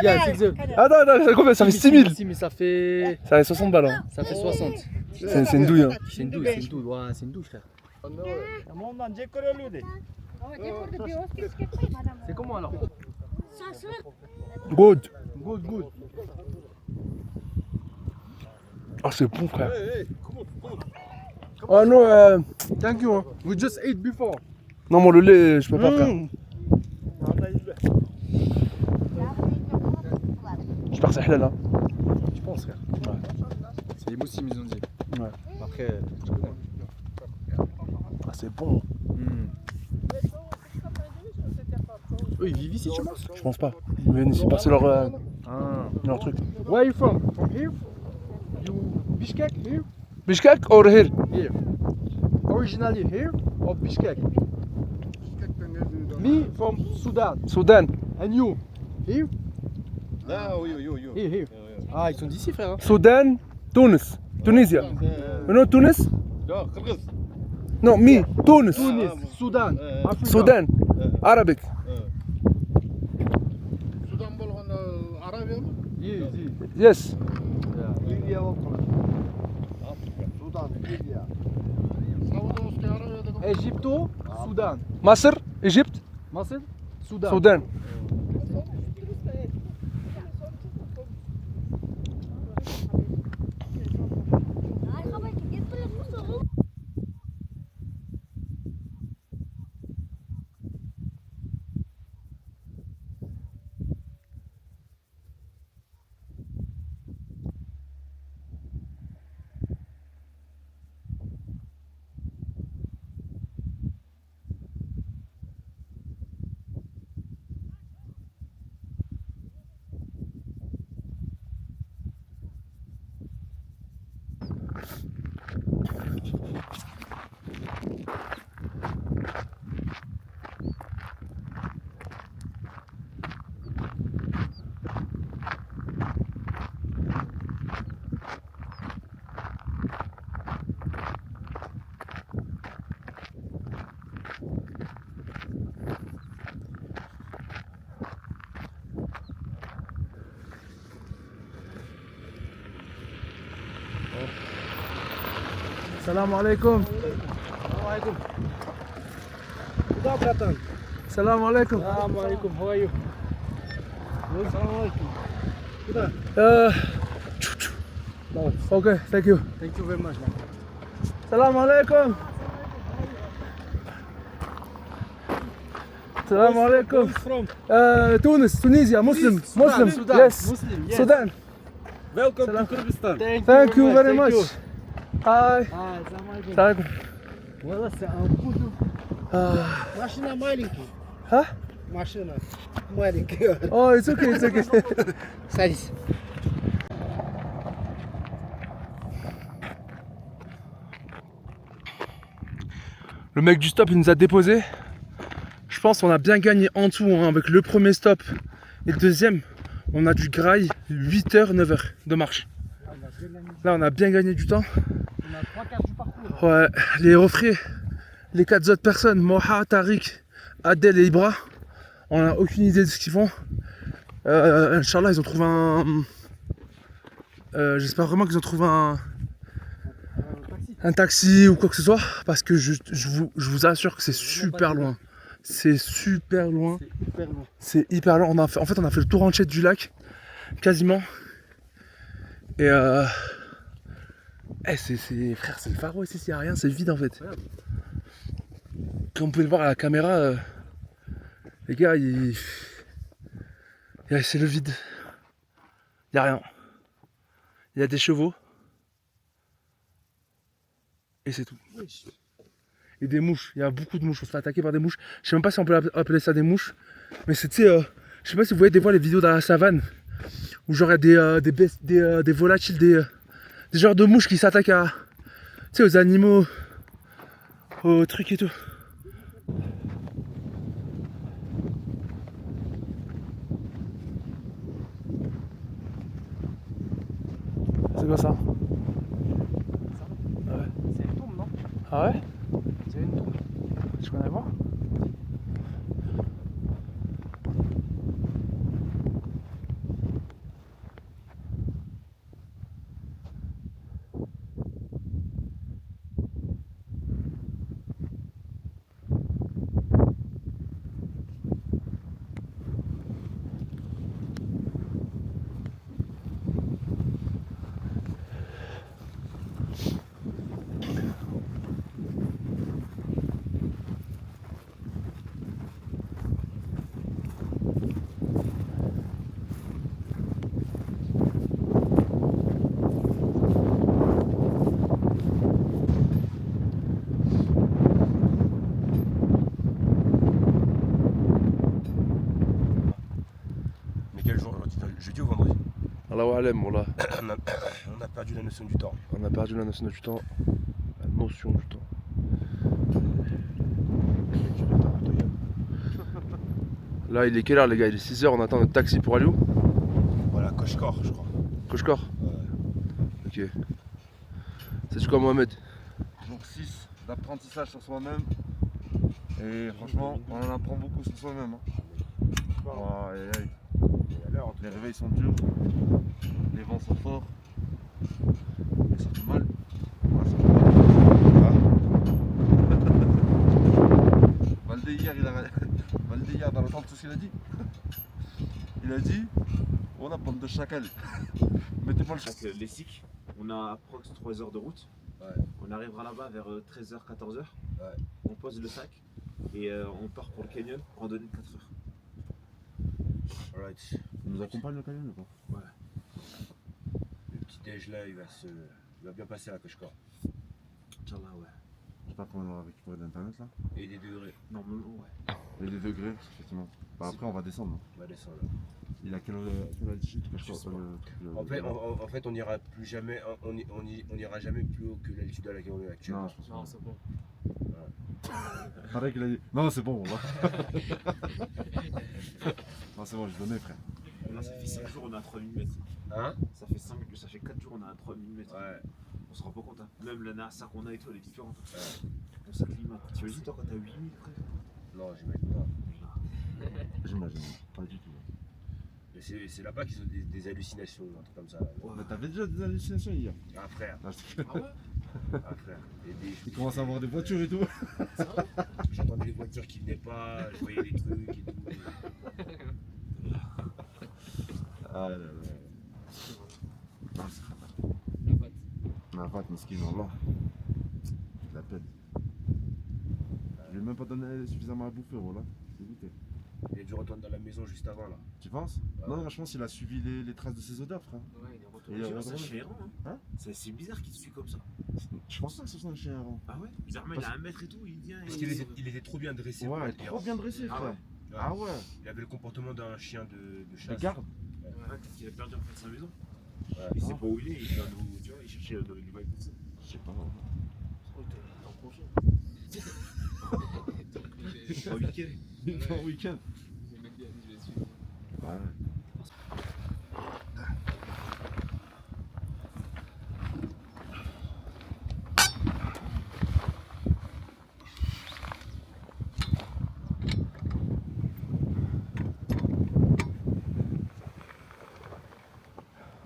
Speaker 9: Yeah, 6000.
Speaker 3: Attends, c'est combien? Ça fait 6000.
Speaker 9: Si, mais ça fait.
Speaker 3: Ça fait 60 balles. Hein.
Speaker 9: Ça fait 60.
Speaker 3: C'est une douille. Hein.
Speaker 9: C'est une douille, ouais, c'est une douille, frère. C'est comment alors?
Speaker 3: Good.
Speaker 9: Good.
Speaker 3: Ah, c'est bon, frère. Ah non,
Speaker 9: Thank you. We just ate before.
Speaker 3: non, moi le lait, je peux pas faire. J'espère que c'est halal. Hein.
Speaker 9: Je pense, frère. C'est les moussim, ils ont dit.
Speaker 3: Ouais.
Speaker 9: Après,
Speaker 3: Ah, c'est bon.
Speaker 9: eux, ils vivent ici, tu penses?
Speaker 3: Je pense pas. Ils viennent ici passer leur truc.
Speaker 9: Where are you from? From here? You Bishkek here?
Speaker 3: Bishkek or here?
Speaker 9: Here. Originally here or Bishkek? Me from Sudan.
Speaker 3: Sudan.
Speaker 9: And you? Here?
Speaker 4: Ah oui.
Speaker 9: Here. Ah, ils sont d'ici, frère. Hein?
Speaker 3: Sudan, Tunis. Tunisia. You know Tunis? No, me. Tunis.
Speaker 9: Tunis, Sudan, Africa.
Speaker 3: Sudan. Arabic.
Speaker 9: Yeah.
Speaker 3: Yes.
Speaker 9: Égypto, Sudan.
Speaker 3: Masr, Égypte,
Speaker 9: Masr, Sudan.
Speaker 3: Sudan. Salam alaikum. Salam alaikum.
Speaker 9: Salam alaikum, how are you?
Speaker 3: Okay, thank you.
Speaker 9: Thank you very much, man.
Speaker 3: Salam alaikum. Salam alaikum.
Speaker 9: From
Speaker 3: Tunis, Tunisia, Muslim.
Speaker 9: Sudan.
Speaker 3: Yes.
Speaker 9: Muslim, yes.
Speaker 3: Sudan.
Speaker 9: Welcome to Kyrgyzstan.
Speaker 3: Thank you very much. Hi.
Speaker 9: Salam alaikum.
Speaker 3: Salam alaikum.
Speaker 9: Voilà, c'est un bout de machine маленький.
Speaker 3: Huh?
Speaker 9: Машина маленький.
Speaker 3: Oh, it's okay, it's okay.
Speaker 9: Садись.
Speaker 3: Le mec du stop, il nous a déposé. Je pense qu'on a bien gagné en tout hein, avec le premier stop et le deuxième. On a du graille 8h, 9h de marche. Là, on a bien gagné du temps.
Speaker 9: On a 3 quarts du parcours.
Speaker 3: Ouais, les refrains, les 4 autres personnes, Moha, Tariq, Adel et Ibra, on n'a aucune idée de ce qu'ils font. Inch'Allah, ils ont trouvé un. J'espère vraiment qu'ils ont trouvé un taxi ou quoi que ce soit parce que je vous assure que c'est super loin. C'est super loin. C'est hyper loin. En fait, on a fait le tour entier du lac, quasiment. Et frère, c'est le pharo ici, il n'y a rien, c'est vide en fait. Comme vous pouvez le voir à la caméra, les gars, c'est le vide. Il n'y a rien. Il y a des chevaux. Et c'est tout. Et des mouches, il y a beaucoup de mouches, on se fait attaquer par des mouches. Je sais même pas si on peut appeler ça des mouches. Mais c'est, tu sais, je sais pas si vous voyez des fois les vidéos dans la savane. Où genre il y a des volatiles, des genres de mouches qui s'attaquent à, tu sais, aux animaux, aux trucs et tout. C'est quoi ça? Ouais.
Speaker 9: C'est une tombe, non?
Speaker 3: Ah ouais?
Speaker 9: C'est une tombe.
Speaker 3: Tu connais voir?
Speaker 2: Jeudi ou vendredi?
Speaker 3: Allah Alem, voilà.
Speaker 2: On a perdu la notion du temps.
Speaker 3: On a perdu la notion du temps. La notion du temps. Là, il est quelle heure, les gars? Il est 6h, on attend notre taxi pour aller où?
Speaker 2: Voilà, Koshkor, je crois.
Speaker 3: Koshkor?
Speaker 2: Ouais.
Speaker 3: Ok. C'est quoi, Mohamed?
Speaker 6: Jour 6 d'apprentissage sur soi-même. Et franchement, on en apprend beaucoup sur soi-même. Les réveils sont durs, les vents sont forts, et ça fait mal. Valdé hier dans le temps, tout ce qu'il a dit. Il a dit, on a bande de chacals. Mettez-moi le chacal.
Speaker 1: Les SIC, on a approx 3 heures de route.
Speaker 2: Ouais.
Speaker 1: On arrivera là-bas vers 13h, 14h.
Speaker 2: Ouais.
Speaker 1: On pose le sac et on part pour le canyon, randonnée de 4 heures.
Speaker 2: Alright.
Speaker 6: Il nous accompagne le camion ou pas?
Speaker 2: Ouais. Le petit déj là, il va bien passer à Koshkor.
Speaker 1: Inch'Allah, ouais.
Speaker 6: Je sais pas comment on va récupérer d'internet là.
Speaker 2: Et des degrés.
Speaker 1: Normalement, ouais.
Speaker 6: Et les degrés, effectivement. Bah, après on va descendre.
Speaker 2: On va descendre.
Speaker 6: Il a quelle altitude Koshkor?
Speaker 2: En fait, on n'ira plus jamais, on ira jamais plus haut que l'altitude à laquelle on est actuellement.
Speaker 6: Non, je pense pas.
Speaker 5: Non, c'est bon.
Speaker 6: Pareil qu'il a dit. Non, c'est bon, on va. Non, c'est bon, j'ai donné, frère.
Speaker 1: Là, ça fait 5 jours, on est à 3000 mètres.
Speaker 2: Hein?
Speaker 1: Ça fait 4 jours, on est à 3000 mètres.
Speaker 2: Ouais.
Speaker 1: On se rend pas compte, hein. Même la NASA qu'on a et tout, elle est différente. Ouais. On s'acclimate. Tu imagines, toi, quand t'as 8000 frère?
Speaker 2: Non, j'imagine pas.
Speaker 6: J'imagine, pas du tout.
Speaker 2: Mais c'est là-bas qu'ils ont des hallucinations, un truc comme ça.
Speaker 6: Ouais. Mais t'avais déjà des hallucinations hier.
Speaker 2: Ah frère.
Speaker 6: Ah,
Speaker 1: Ah ouais?
Speaker 2: Ah frère.
Speaker 6: Il commence à avoir des voitures et tout.
Speaker 2: J'entendais les voitures qui venaient pas, je voyais des trucs et tout.
Speaker 6: Ah là là. Non, c'est khata. Nafat, miskin, wallah. Je la pète. Je lui ai même pas donné suffisamment à bouffer, voilà. C'est goûté.
Speaker 2: Il a dû retourner dans la maison juste avant là.
Speaker 6: Tu penses?
Speaker 2: Ouais.
Speaker 6: Non, je pense qu'il a suivi les traces de ses odeurs, frère.
Speaker 1: Ouais, il est retourné.
Speaker 6: Il est
Speaker 1: C'est un
Speaker 6: retourné.
Speaker 1: chien errant, hein.
Speaker 6: Hein?
Speaker 1: C'est bizarre qu'il te suit comme ça.
Speaker 6: Je pense pas que ce soit un chien errant.
Speaker 1: Ah ouais? Bizarrement, il a 1 mètre et tout, il vient.
Speaker 2: Parce qu'il était trop bien dressé. pour
Speaker 6: Ouais,
Speaker 2: être
Speaker 6: trop
Speaker 2: errant.
Speaker 6: bien dressé,
Speaker 1: Ah
Speaker 6: frère.
Speaker 1: ouais?
Speaker 6: Ah ouais.
Speaker 2: Il avait le comportement d'un chien de chasse.
Speaker 6: De garde.
Speaker 1: Ouais, peut-être qu'il a perdu en fait sa maison.
Speaker 2: Ouais.
Speaker 1: Il sait pas où il est, il vient nous, tu vois, il cherchait le rival de ça.
Speaker 6: Je sais pas.
Speaker 1: Oh, t'es en congé. En week-end.
Speaker 6: En week-end. Ouais.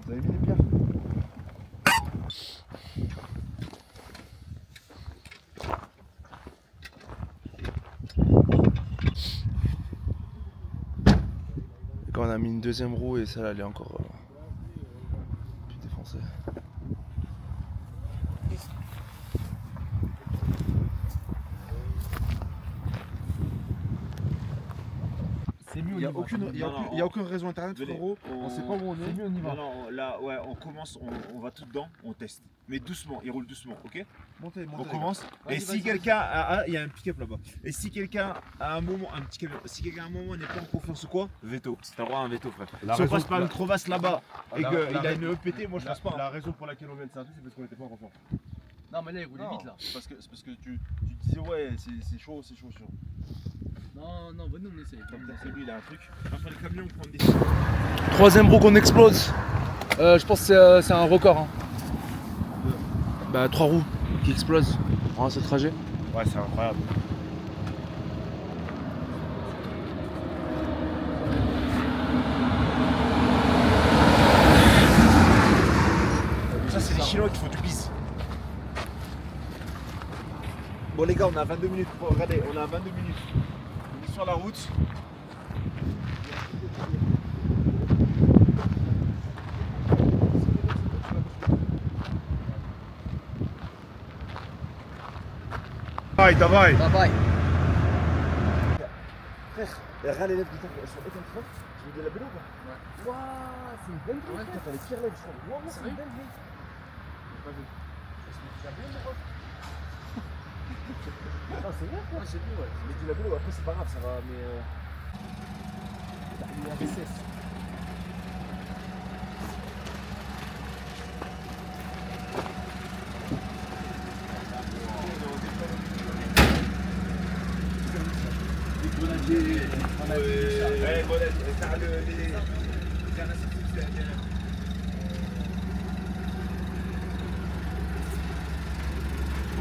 Speaker 6: Vous avez mis les pierres?
Speaker 3: a mis une deuxième roue et celle-là elle est encore plus défoncée.
Speaker 6: C'est mieux, il n'y a aucune raison internet, frérot. On sait pas où on est. C'est mieux, on y va.
Speaker 1: Non, là, ouais, on commence, on va tout dedans, on teste. Mais doucement, il roule doucement, ok?
Speaker 6: Montez,
Speaker 1: On commence. Et si quelqu'un a. Il y a un pick-up là-bas. Et si quelqu'un a un moment, un petit camion, si quelqu'un à un moment n'est pas en confiance ou quoi, veto. C'est un droit à un veto, frère. Si on passe par une crevasse là-bas et qu'il a une EPT, moi je passe pas.
Speaker 6: La raison pour laquelle on vient de s'arrêter, c'est parce qu'on était pas en confiance.
Speaker 9: Non, mais là, il roulait vite là.
Speaker 6: C'est parce que tu disais, ouais, c'est chaud.
Speaker 9: Non, venez, on essaye.
Speaker 1: C'est lui, il a un truc. Après les camions, prendre des.
Speaker 3: Troisième roue qu'on explose.
Speaker 9: Je pense que c'est un record. Hein.
Speaker 3: Bah 3 roues qui explosent en ce trajet.
Speaker 1: Ouais, c'est incroyable. Ça, c'est les Chinois qui font du bis. Bon, les gars, on a 22 minutes. Regardez, on a 22 minutes. On est sur la route.
Speaker 6: Давай, давай.
Speaker 9: Bye bye.
Speaker 1: Frère, regarde les lèvres du temps, elles sont éteintes. Tu veux de la vélo ou pas?
Speaker 9: Waouh, c'est une belle grille.
Speaker 1: Ouais, t'as les pires lèvres, je crois. Waouh, c'est une belle grille. Non, c'est vrai, quoi. J'ai vu, ouais. Mais de la vélo, après, c'est pas grave, ça va, mais. T'as mis un VCS.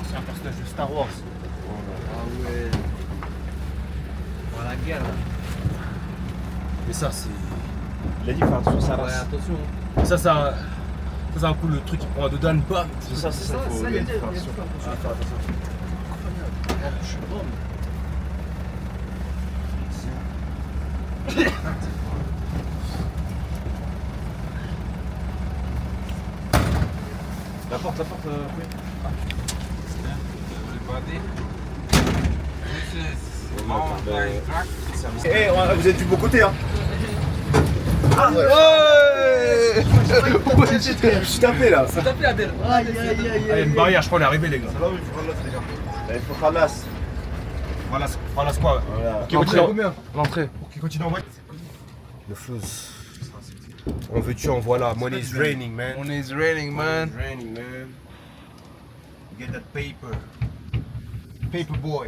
Speaker 1: C'est un personnage de Star Wars.
Speaker 9: Ah ouais. Voilà la guerre là.
Speaker 2: Mais ça, c'est.
Speaker 1: Il a dit faire attention, ça
Speaker 9: Ouais,
Speaker 1: race.
Speaker 9: attention.
Speaker 2: Ça, c'est un coup le truc qui prend un dedans, bam.
Speaker 1: C'est ça, il faut
Speaker 9: ça, il y a
Speaker 1: faire
Speaker 9: des-
Speaker 1: attention. Faire attention.
Speaker 9: Je suis bon.
Speaker 1: La porte, oui. Eh, vous êtes du bon côté, hein. Ah ouais. Je suis tapé là.
Speaker 9: Ça t'a fait Adèle. Aïe aïe aïe
Speaker 2: Il y a
Speaker 9: aïe.
Speaker 2: une barrière, je crois, on est arrivé, les gars.
Speaker 1: Ça va, il faut ralasse, les gars. Il faut ralasse.
Speaker 2: Voilà, quoi.
Speaker 1: Voilà.
Speaker 2: Ok, continue.
Speaker 3: L'entrée.
Speaker 2: Ok, continue en white. Le fuzz. On veut tuer, on voit là. Money is raining, man.
Speaker 3: Money is raining, man.
Speaker 2: Money is raining, man. Get that paper. Paper boy.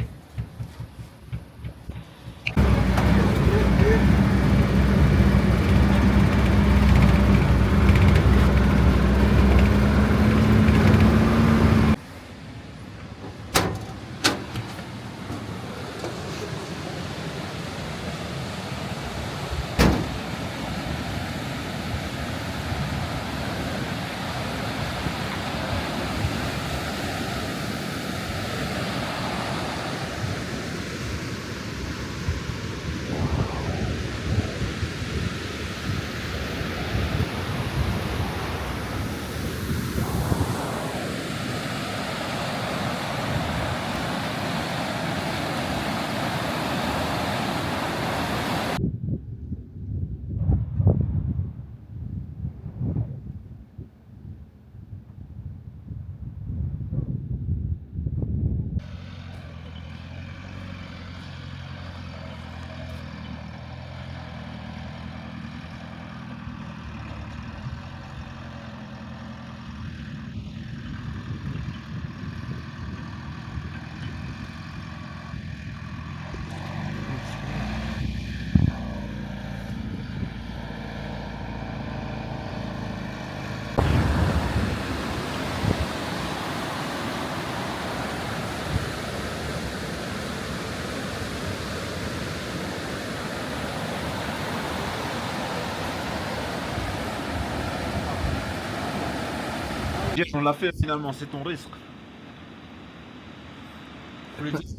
Speaker 6: On l'a fait finalement, c'est ton risque.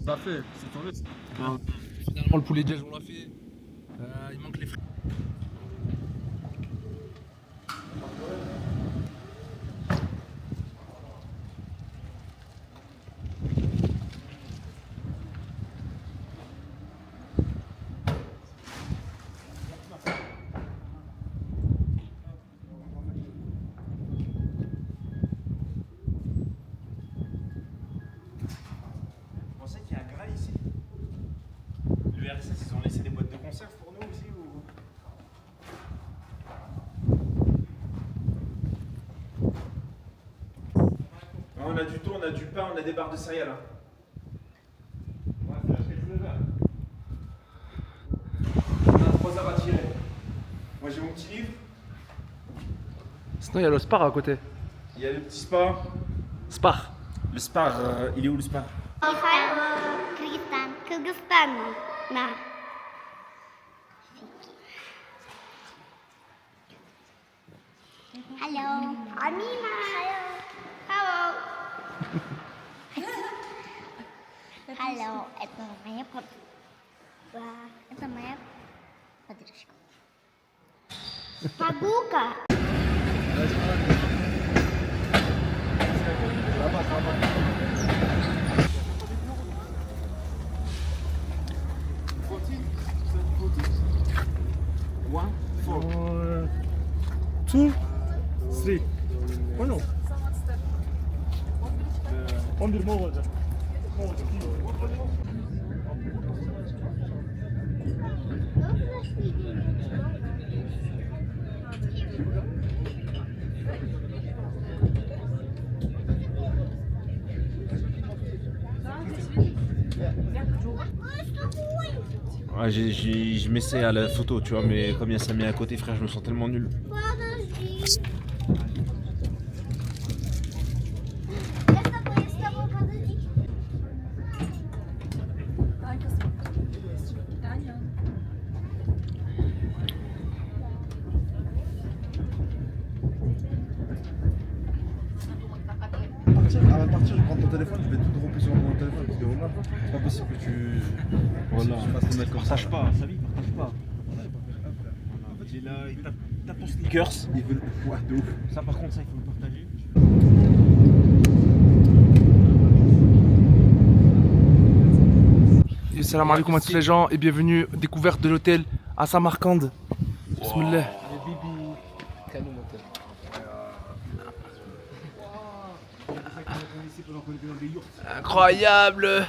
Speaker 9: Pas fait, c'est ton risque.
Speaker 3: Finalement, le poulet dièse, on l'a fait. Il manque les frais.
Speaker 2: RSS, ils ont laissé des boîtes de conserve pour nous aussi ou...
Speaker 1: On a du thon, on a du pain, on a des barres de céréales. Hein. On a 3 heures à tirer. Moi j'ai mon petit livre.
Speaker 3: Sinon, il y a le Spar à côté.
Speaker 1: Il y a le petit spa.
Speaker 3: Spar.
Speaker 1: Le spa, il est où le spa?
Speaker 10: Kyrgyzstan. Nah. Halo. Amina. Halo. Halo. Это моя подруга. Это моя подружка. Погука.
Speaker 9: Two, three. Понял? Он bir mor olacak.
Speaker 1: Ouais, je m'essaie à la photo, tu vois, mais comme il y a Samy à côté, frère, je me sens tellement nul.
Speaker 4: À partir, je prends ton téléphone, je vais tout dropper sur mon téléphone parce que voilà, c'est pas possible que tu.
Speaker 1: Voilà,
Speaker 4: tu fasses le mec comme ça.
Speaker 1: partage pas, ça vie, partage pas. Il est là, il tape ton sneakers.
Speaker 4: Ils veulent. Ouais, de ouf.
Speaker 1: Ça, par contre, ça, il faut le partager.
Speaker 3: Et salam alaikum à tous les gens et bienvenue découverte de l'hôtel à Samarcande. Bismillah. Incroyable.